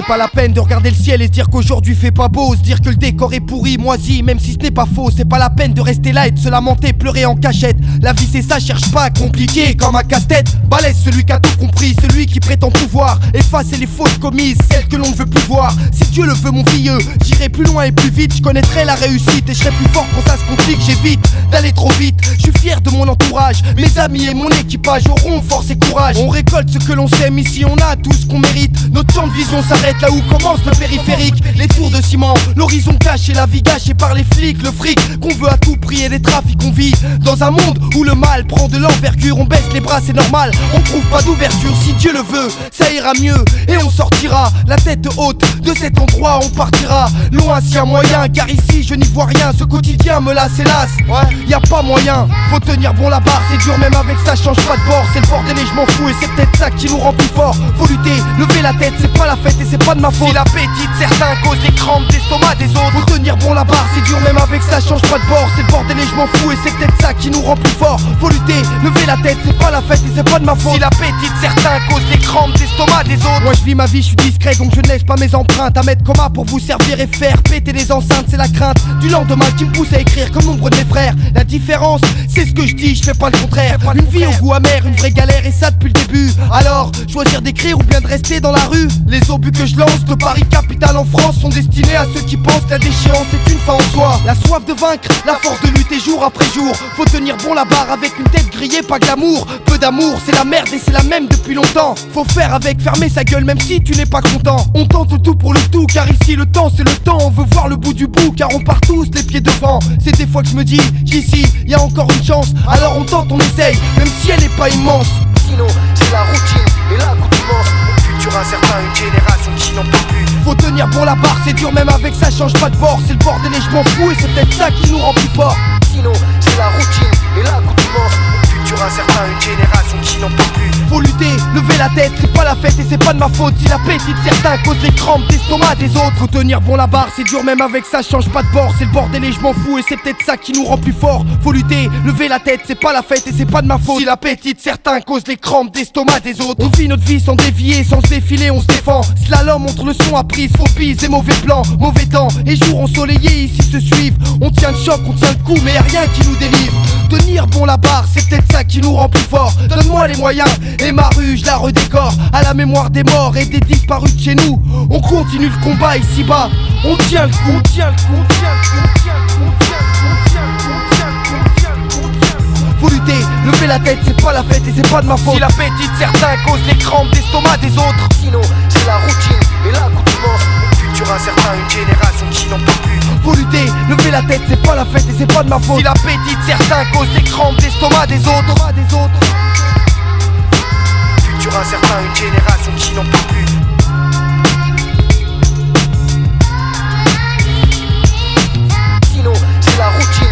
C'est pas la peine de regarder le ciel et se dire qu'aujourd'hui fait pas beau, se dire que le décor est pourri, moisi, même si ce n'est pas faux. C'est pas la peine de rester là et de se lamenter, pleurer en cachette. La vie c'est ça, cherche pas à compliquer comme un casse-tête. Balèze celui qui a tout compris, celui qui prétend pouvoir effacer les fautes commises, celles que l'on ne veut plus voir. Si Dieu le veut mon vieux, j'irai plus loin et plus vite. Je connaîtrai la réussite et je serai plus fort quand ça se complique. J'évite d'aller trop vite, je suis fier de mon entourage. Mes amis et mon équipage auront force et courage. On récolte ce que l'on sème, ici on a tout ce qu'on mérite. Notre champ de vision s'arrête là où commence le périphérique. Les tours de ciment, l'horizon caché, la vie gâchée par les flics. Le fric qu'on veut à tout prix et les trafics. On vit dans un monde où le mal prend de l'envergure. On baisse les bras, c'est normal, on trouve pas d'ouverture. Si Dieu le veut, ça ira mieux et on sortira la tête haute de cet endroit. On partira loin s'il y a moyen, car ici je n'y vois rien. Ce quotidien me lasse hélas, y a pas moyen. Faut tenir bon la barre, c'est dur même avec ça, change pas de bord. C'est le bordel et je m'en fous et c'est peut-être ça qui nous rend plus fort. Faut lutter, lever la tête, c'est pas la fête et c'est pas de ma faute. Si l'appétit de certains cause les crampes d'estomac des autres, faut tenir bon la barre, c'est dur même avec ça, change pas de bord. C'est le bordel et je m'en fous et c'est peut-être ça qui nous rend plus fort. Faut lutter, lever la tête, c'est pas la fête et c'est pas de ma faute. Si l'appétit de certains cause les crampes d'estomac des autres, moi je vis ma vie, je suis discret donc je ne laisse pas mes empreintes à mettre coma pour vous servir et faire péter les enceintes. C'est la crainte du lendemain qui me pousse à écrire comme nombre de mes frères. La différence, c'est ce que je dis, je fais pas le contraire. Une vie au goût amer, une vraie galère et ça depuis le début. Alors, choisir d'écrire ou bien de rester dans la rue. Les obus que je lance de Paris capitale en France sont destinés à ceux qui pensent que la déchéance est une fin en soi. La soif de vaincre, la force de lutter jour après jour. Faut tenir bon la barre avec une tête grillée, pas glamour. Peu d'amour, c'est la merde et c'est la même depuis longtemps. Faut faire avec, fermer sa gueule même si tu n'es pas content. On tente le tout pour le tout, car ici le temps c'est le temps. On veut voir le bout du bout, car on part tous les pieds devant. C'est des fois que je me dis qu'ici y a encore une chance. Alors on tente, on essaye, même si elle n'est pas immense. Sinon c'est la routine et l'accoutumance. Au futur incertain, une génération qui n'en peut plus. Faut tenir bon la barre, c'est dur même avec ça, change pas de bord. C'est le bordel et je m'en fous et c'est peut-être ça qui nous rend plus fort. Sinon c'est la routine et l'accoutumance. Au futur incertain, une génération qui n'en peut plus. Faut lutter, lever la tête, c'est pas la fête et c'est pas de ma faute. Si l'appétit de certains cause les crampes d'estomac des autres, faut tenir bon la barre, c'est dur même avec ça, change pas de bord. C'est le bordel et je m'en fous et c'est peut-être ça qui nous rend plus fort. Faut lutter, lever la tête, c'est pas la fête et c'est pas de ma faute. Si l'appétit de certains cause les crampes d'estomac des autres, on vit notre vie sans dévier, sans se défiler, on se défend. Slalom entre le son à prise, faux pise et mauvais plan, mauvais temps et jours ensoleillés ici se suivent. On tient le choc, on tient le coup, mais y'a rien qui nous délivre. Tenir bon la barre, c'est peut-être ça qui nous rend plus fort. Donne-moi les moyens et ma rue je la redécore. À la mémoire des morts et des disparus de chez nous. On continue le combat ici bas. On tient le coup, on tient le coup, on tient le coup, on tient le coup, on tient le coup, on tient le coup, on tient le coup, on tient le coup, on tient le coup. Faut lutter, lever la tête, c'est pas la fête et c'est pas de ma faute. Si l'appétit de certains cause les crampes d'estomac des autres. Sinon c'est la routine et l'accoutumance. Au futur incertain, une génération qui n'en peut plus. Faut lutter, lever la tête, c'est pas la fête et c'est pas de ma faute. Si l'appétit de certains cause les crampes d'estomac des autres. Futur incertain, une génération qui n'en peut plus. Sinon c'est la routine